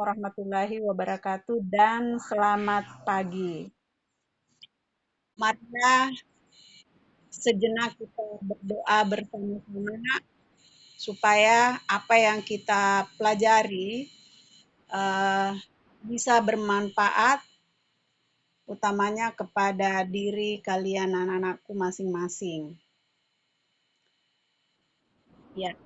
warahmatullahi wabarakatuh dan selamat pagi. Marilah sejenak kita berdoa bersama-sama supaya apa yang kita pelajari eh, bisa bermanfaat utamanya kepada diri kalian anak-anakku masing-masing. Ya,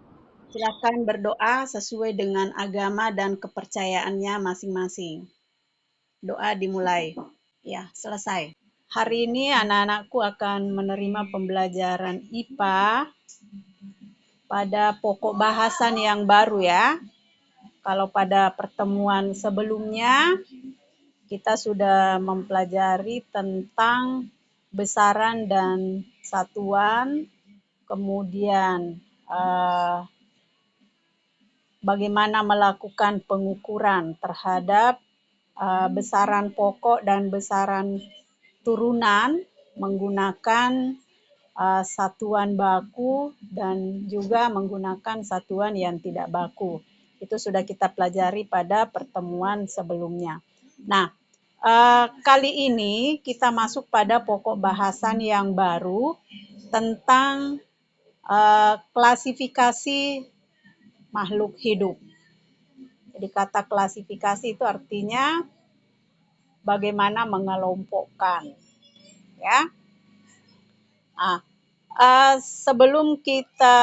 silakan berdoa sesuai dengan agama dan kepercayaannya masing-masing. Doa dimulai. Ya, selesai. Hari ini anak-anakku akan menerima pembelajaran IPA pada pokok bahasan yang baru ya. Kalau pada pertemuan sebelumnya kita sudah mempelajari tentang besaran dan satuan, kemudian bagaimana melakukan pengukuran terhadap besaran pokok dan besaran turunan menggunakan satuan baku dan juga menggunakan satuan yang tidak baku. Itu sudah kita pelajari pada pertemuan sebelumnya. Nah, kali ini kita masuk pada pokok bahasan yang baru tentang klasifikasi makhluk hidup. Jadi kata klasifikasi itu artinya bagaimana mengelompokkan, ya. Nah, sebelum kita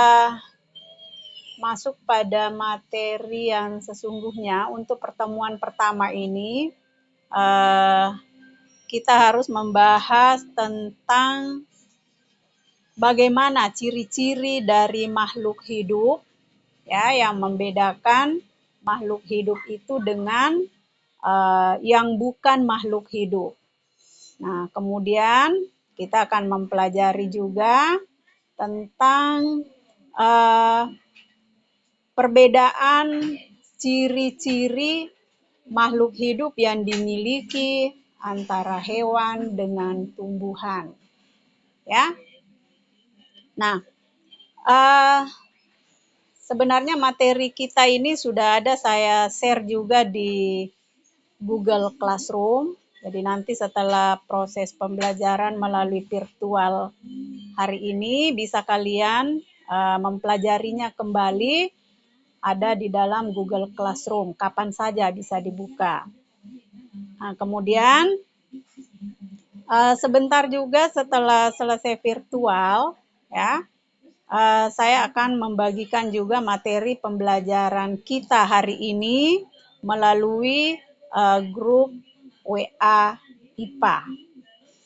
masuk pada materi yang sesungguhnya untuk pertemuan pertama ini, kita harus membahas tentang bagaimana ciri-ciri dari makhluk hidup, ya, yang membedakan makhluk hidup itu dengan yang bukan makhluk hidup. Nah, kemudian kita akan mempelajari juga tentang perbedaan ciri-ciri makhluk hidup yang dimiliki antara hewan dengan tumbuhan. Ya. Nah, sebenarnya materi kita ini sudah ada saya share juga di Google Classroom. Jadi nanti setelah proses pembelajaran melalui virtual hari ini bisa kalian mempelajarinya kembali, ada di dalam Google Classroom, kapan saja bisa dibuka. Nah, kemudian sebentar juga setelah selesai virtual, ya, saya akan membagikan juga materi pembelajaran kita hari ini melalui grup WA IPA.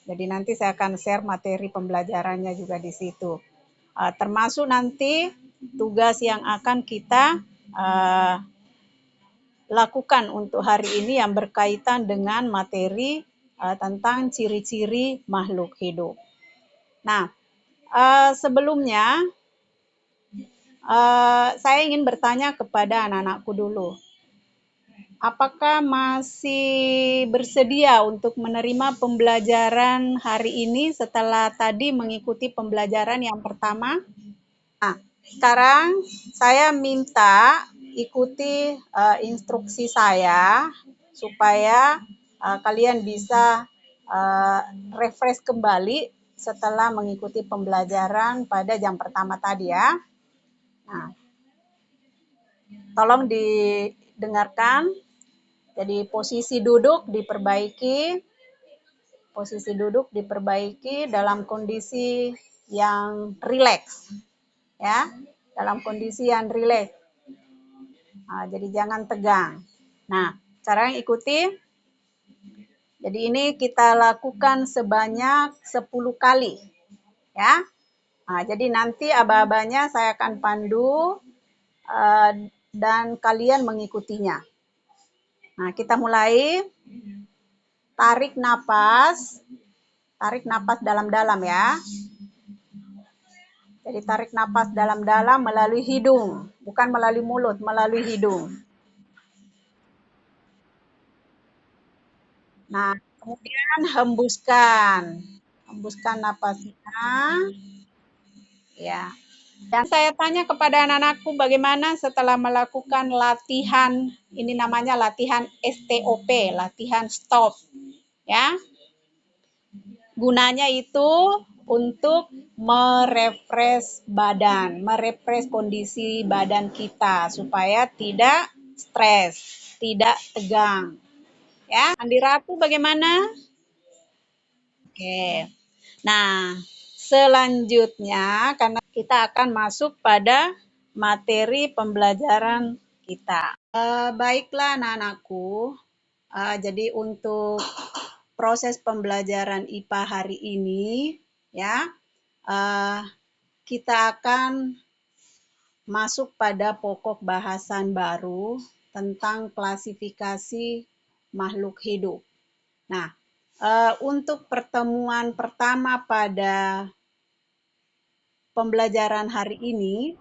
Jadi nanti saya akan share materi pembelajarannya juga di situ. Termasuk nanti tugas yang akan kita lakukan untuk hari ini yang berkaitan dengan materi tentang ciri-ciri makhluk hidup. Nah, sebelumnya saya ingin bertanya kepada anak-anakku dulu. Apakah masih bersedia untuk menerima pembelajaran hari ini setelah tadi mengikuti pembelajaran yang pertama? Nah, sekarang saya minta ikuti instruksi saya supaya kalian bisa refresh kembali setelah mengikuti pembelajaran pada jam pertama tadi ya. Nah, tolong didengarkan. Jadi posisi duduk diperbaiki dalam kondisi yang rileks, ya, dalam kondisi yang rileks. Nah, jadi jangan tegang. Nah, sekarang ikuti. Jadi ini kita lakukan sebanyak 10 kali, ya. Nah, jadi nanti aba-abanya saya akan pandu dan kalian mengikutinya. Nah, kita mulai. Tarik napas dalam-dalam ya. Jadi tarik napas dalam-dalam melalui hidung, bukan melalui mulut, melalui hidung. Nah, kemudian hembuskan napasnya. Ya. Dan saya tanya kepada anak-anakku bagaimana setelah melakukan latihan, ini namanya latihan STOP, latihan stop, ya. Gunanya itu untuk merefresh badan, merefresh kondisi badan kita supaya tidak stres, tidak tegang. Ya, Andi Ratu bagaimana? Oke. Nah, selanjutnya karena kita akan masuk pada materi pembelajaran kita. Baiklah anak-anakku, jadi untuk proses pembelajaran IPA hari ini, ya, eh, kita akan masuk pada pokok bahasan baru tentang klasifikasi makhluk hidup. Nah, untuk pertemuan pertama pada pembelajaran hari ini,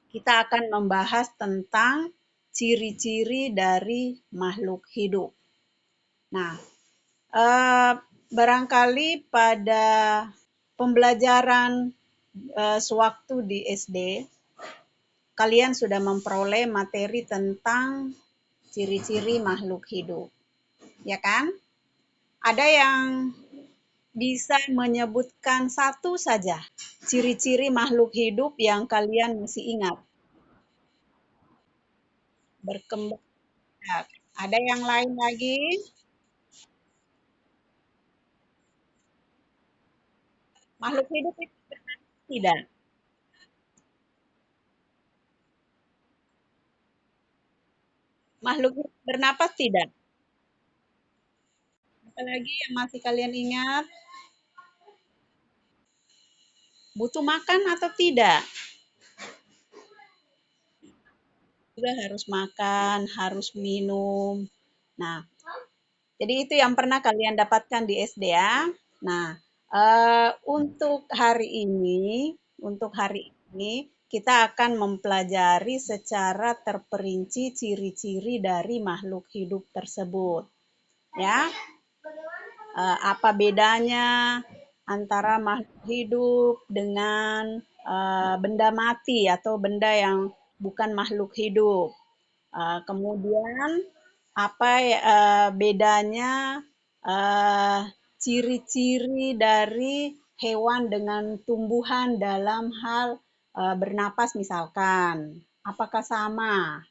kita akan membahas tentang ciri-ciri dari makhluk hidup. Nah, barangkali pada pembelajaran sewaktu di SD, kalian sudah memperoleh materi tentang ciri-ciri makhluk hidup, ya kan? Ada yang bisa menyebutkan satu saja ciri-ciri makhluk hidup yang kalian masih ingat? Berkembang. Ada yang lain lagi? Makhluk hidup itu tidak. Makhluk hidup bernapas tidak. Apalagi yang masih kalian ingat? Butuh makan atau tidak? Juga harus makan, harus minum. Nah, jadi itu yang pernah kalian dapatkan di SD ya. Nah, untuk hari ini kita akan mempelajari secara terperinci ciri-ciri dari makhluk hidup tersebut. Ya, apa bedanya antara makhluk hidup dengan benda mati atau benda yang bukan makhluk hidup. Kemudian apa bedanya uh, ciri-ciri dari hewan dengan tumbuhan dalam hal bernapas misalkan. Apakah sama?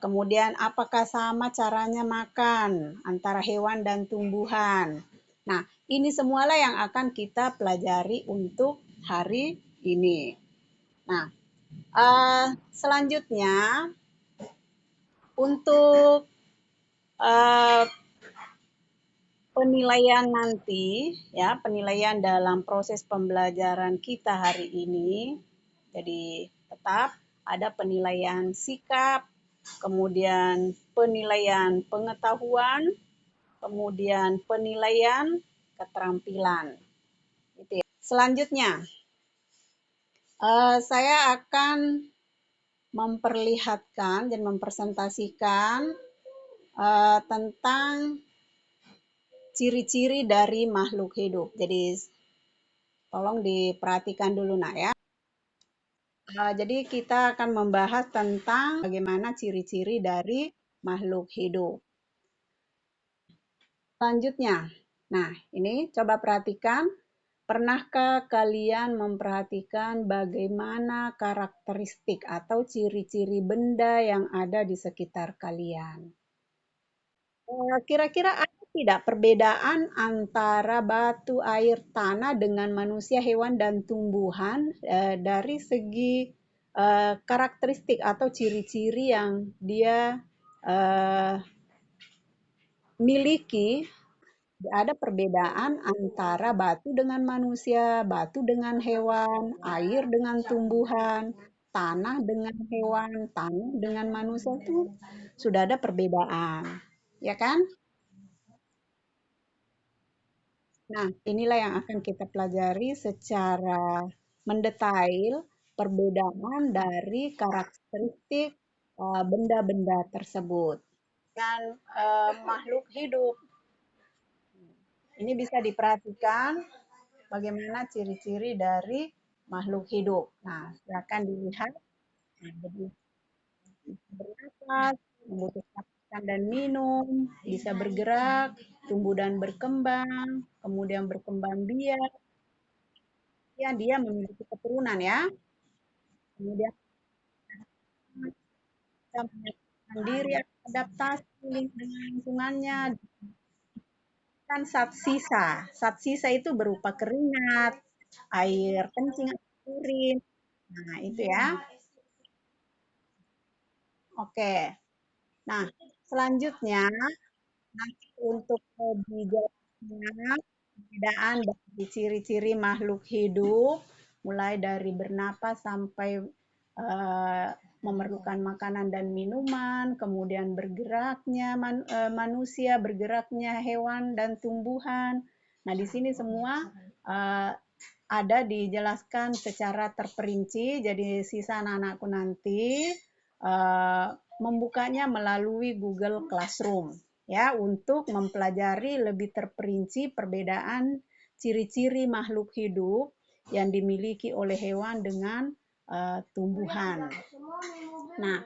Kemudian apakah sama caranya makan antara hewan dan tumbuhan? Nah, ini semualah yang akan kita pelajari untuk hari ini. Nah, selanjutnya untuk uh, penilaian nanti, ya, penilaian dalam proses pembelajaran kita hari ini. Jadi, tetap ada penilaian sikap, kemudian penilaian pengetahuan, kemudian penilaian keterampilan. Gitu ya. Selanjutnya, saya akan memperlihatkan dan mempresentasikan tentang ciri-ciri dari makhluk hidup. Jadi tolong diperhatikan dulu nak ya. Jadi kita akan membahas tentang bagaimana ciri-ciri dari makhluk hidup. Selanjutnya, nah ini coba perhatikan, pernahkah kalian memperhatikan bagaimana karakteristik atau ciri-ciri benda yang ada di sekitar kalian? Kira-kira ada tidak perbedaan antara batu, air, tanah dengan manusia, hewan, dan tumbuhan dari segi karakteristik atau ciri-ciri yang dia eh, miliki? Ada perbedaan antara batu dengan manusia, batu dengan hewan, air dengan tumbuhan, tanah dengan hewan, tanah dengan manusia itu sudah ada perbedaan, ya kan? Nah, inilah yang akan kita pelajari secara mendetail perbedaan dari karakteristik benda-benda tersebut. Dan makhluk hidup ini bisa diperhatikan bagaimana ciri-ciri dari makhluk hidup. Nah, silakan dilihat. Nah, jadi bernafas, membutuhkan makan dan minum, bisa bergerak, tumbuh dan berkembang, kemudian berkembang biak, ya dia memiliki keturunan ya. Kemudian bisa menyesuaikan diri, adaptasi dengan lingkungannya, kan zat sisa. Zat sisa itu berupa keringat, air kencing, urin. Nah, itu ya. Oke. Nah, selanjutnya nanti untuk dijelasnya perbedaan dari ciri-ciri makhluk hidup, mulai dari bernapas sampai eh, memerlukan makanan dan minuman, kemudian bergeraknya manusia, bergeraknya hewan dan tumbuhan. Nah, di sini semua eh, ada dijelaskan secara terperinci. Jadi sisa anak-anakku nanti uh, membukanya melalui Google Classroom ya untuk mempelajari lebih terperinci perbedaan ciri-ciri makhluk hidup yang dimiliki oleh hewan dengan tumbuhan. Nah,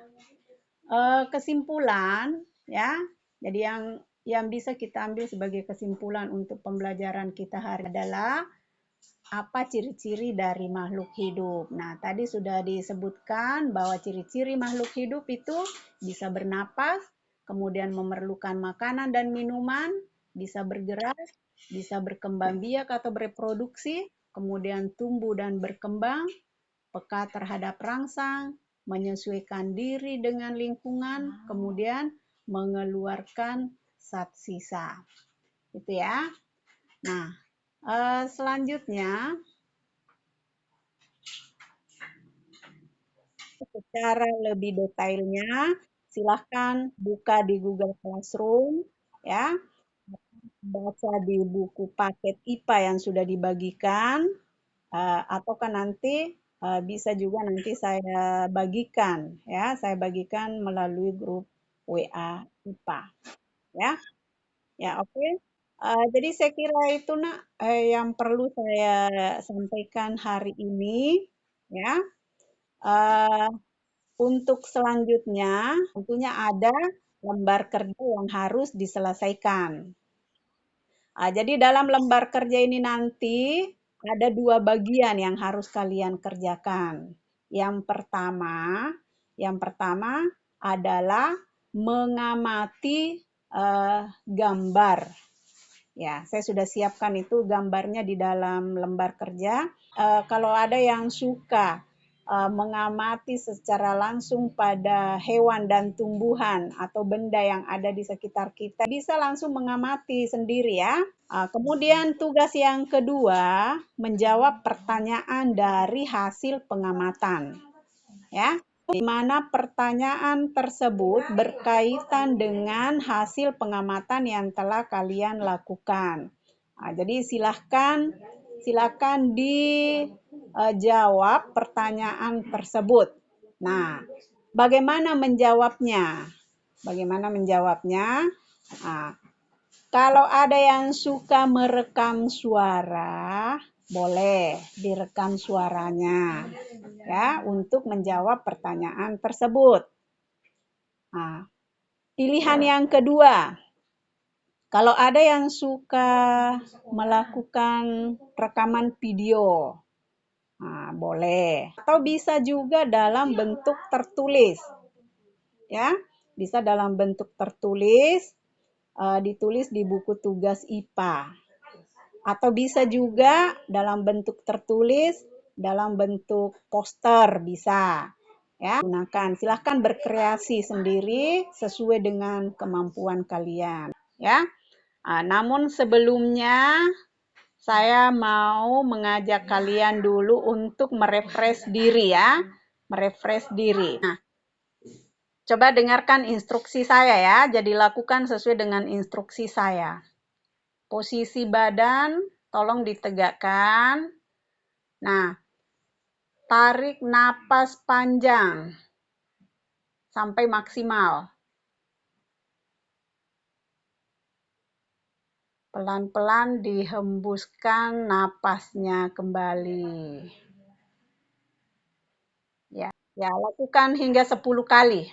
kesimpulan ya. Jadi yang bisa kita ambil sebagai kesimpulan untuk pembelajaran kita hari ini adalah apa ciri-ciri dari makhluk hidup. Nah, tadi sudah disebutkan bahwa ciri-ciri makhluk hidup itu bisa bernapas, kemudian memerlukan makanan dan minuman, bisa bergerak, bisa berkembang biak atau bereproduksi, kemudian tumbuh dan berkembang, peka terhadap rangsang, menyesuaikan diri dengan lingkungan, kemudian mengeluarkan zat sisa. Itu ya. Nah, selanjutnya secara lebih detailnya, silahkan buka di Google Classroom, ya, baca di buku paket IPA yang sudah dibagikan, ataukah nanti bisa juga nanti saya bagikan, ya, saya bagikan melalui grup WA IPA, ya, ya, oke. Okay. Jadi saya kira itu nak yang perlu saya sampaikan hari ini, ya. Uh, Untuk selanjutnya, tentunya ada lembar kerja yang harus diselesaikan. Jadi dalam lembar kerja ini nanti ada dua bagian yang harus kalian kerjakan. Yang pertama adalah mengamati gambar. Ya, saya sudah siapkan itu gambarnya di dalam lembar kerja. Kalau ada yang suka mengamati secara langsung pada hewan dan tumbuhan atau benda yang ada di sekitar kita, bisa langsung mengamati sendiri ya. Kemudian tugas yang kedua, menjawab pertanyaan dari hasil pengamatan. Ya, di mana pertanyaan tersebut berkaitan dengan hasil pengamatan yang telah kalian lakukan. Jadi silahkan dijawab pertanyaan tersebut. Nah, bagaimana menjawabnya? Bagaimana menjawabnya? Nah, kalau ada yang suka merekam suara, boleh direkam suaranya ya untuk menjawab pertanyaan tersebut. Nah, pilihan yang kedua, kalau ada yang suka melakukan rekaman video, nah, boleh. Atau bisa juga dalam bentuk tertulis, ya, bisa dalam bentuk tertulis, ditulis di buku tugas IPA. Atau bisa juga dalam bentuk tertulis, dalam bentuk poster bisa. Ya, gunakan. Silahkan berkreasi sendiri sesuai dengan kemampuan kalian. Ya, namun sebelumnya saya mau mengajak kalian dulu untuk merefresh diri ya, merefresh diri. Nah, coba dengarkan instruksi saya ya. Jadi lakukan sesuai dengan instruksi saya. Posisi badan tolong ditegakkan. Nah, tarik napas panjang sampai maksimal. Pelan-pelan dihembuskan napasnya kembali. Ya, lakukan hingga 10 kali.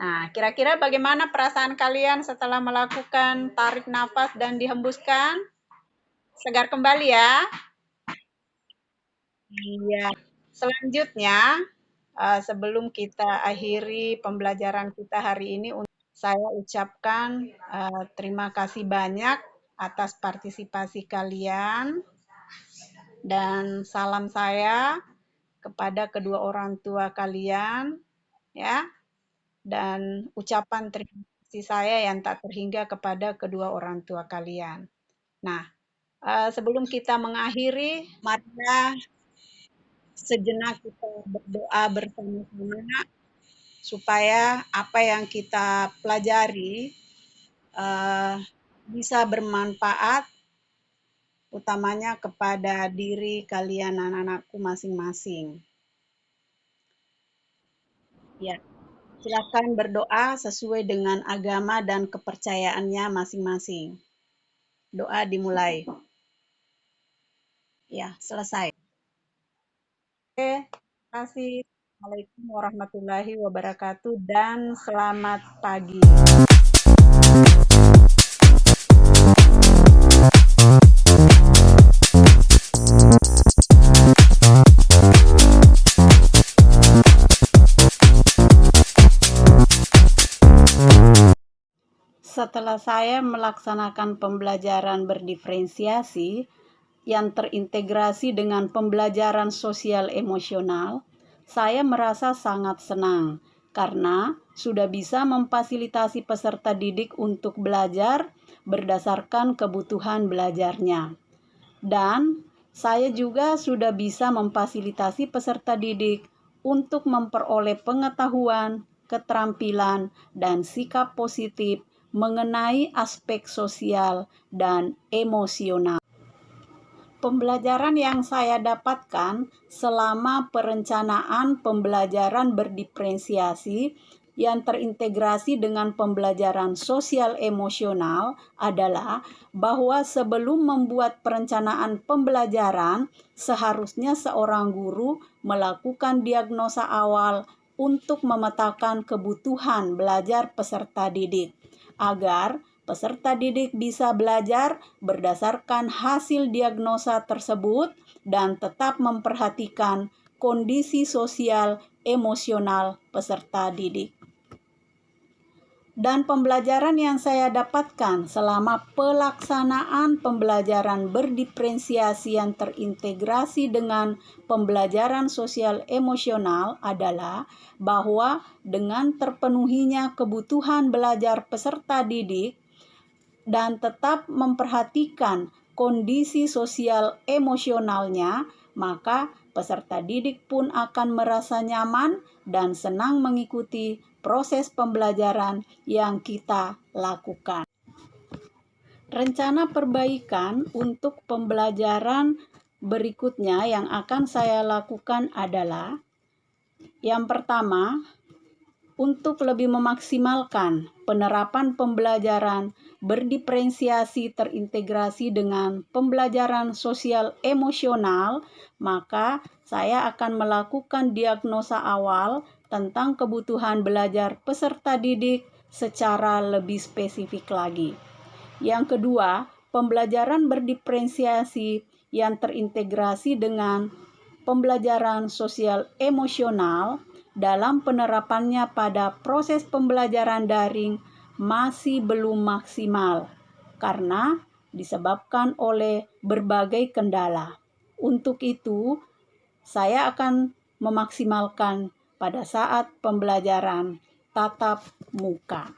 Nah, kira-kira bagaimana perasaan kalian setelah melakukan tarik nafas dan dihembuskan? Segar kembali ya. Iya. Selanjutnya, sebelum kita akhiri pembelajaran kita hari ini, saya ucapkan terima kasih banyak atas partisipasi kalian dan salam saya kepada kedua orang tua kalian, ya, dan ucapan terima kasih saya yang tak terhingga kepada kedua orang tua kalian. Nah, sebelum kita mengakhiri, marilah sejenak kita berdoa bersama-sama supaya apa yang kita pelajari bisa bermanfaat utamanya kepada diri kalian anak-anakku masing-masing. Ya, silakan berdoa sesuai dengan agama dan kepercayaannya masing-masing. Doa dimulai. Ya, selesai. Oke, terima kasih. Assalamualaikum warahmatullahi wabarakatuh dan selamat pagi. Setelah saya melaksanakan pembelajaran berdiferensiasi yang terintegrasi dengan pembelajaran sosial emosional, saya merasa sangat senang karena sudah bisa memfasilitasi peserta didik untuk belajar berdasarkan kebutuhan belajarnya. Dan saya juga sudah bisa memfasilitasi peserta didik untuk memperoleh pengetahuan, keterampilan, dan sikap positif mengenai aspek sosial dan emosional. Pembelajaran yang saya dapatkan selama perencanaan pembelajaran berdiferensiasi yang terintegrasi dengan pembelajaran sosial emosional adalah bahwa sebelum membuat perencanaan pembelajaran, seharusnya seorang guru melakukan diagnosa awal untuk memetakan kebutuhan belajar peserta didik, agar peserta didik bisa belajar berdasarkan hasil diagnosa tersebut dan tetap memperhatikan kondisi sosial emosional peserta didik. Dan pembelajaran yang saya dapatkan selama pelaksanaan pembelajaran berdiferensiasi yang terintegrasi dengan pembelajaran sosial emosional adalah bahwa dengan terpenuhinya kebutuhan belajar peserta didik dan tetap memperhatikan kondisi sosial emosionalnya, maka peserta didik pun akan merasa nyaman dan senang mengikuti proses pembelajaran yang kita lakukan. Rencana perbaikan untuk pembelajaran berikutnya yang akan saya lakukan adalah yang pertama, untuk lebih memaksimalkan penerapan pembelajaran berdiferensiasi terintegrasi dengan pembelajaran sosial emosional, maka saya akan melakukan diagnosa awal tentang kebutuhan belajar peserta didik secara lebih spesifik lagi. Yang kedua, pembelajaran berdiferensiasi yang terintegrasi dengan pembelajaran sosial emosional dalam penerapannya pada proses pembelajaran daring masih belum maksimal karena disebabkan oleh berbagai kendala. Untuk itu, saya akan memaksimalkan pada saat pembelajaran tatap muka.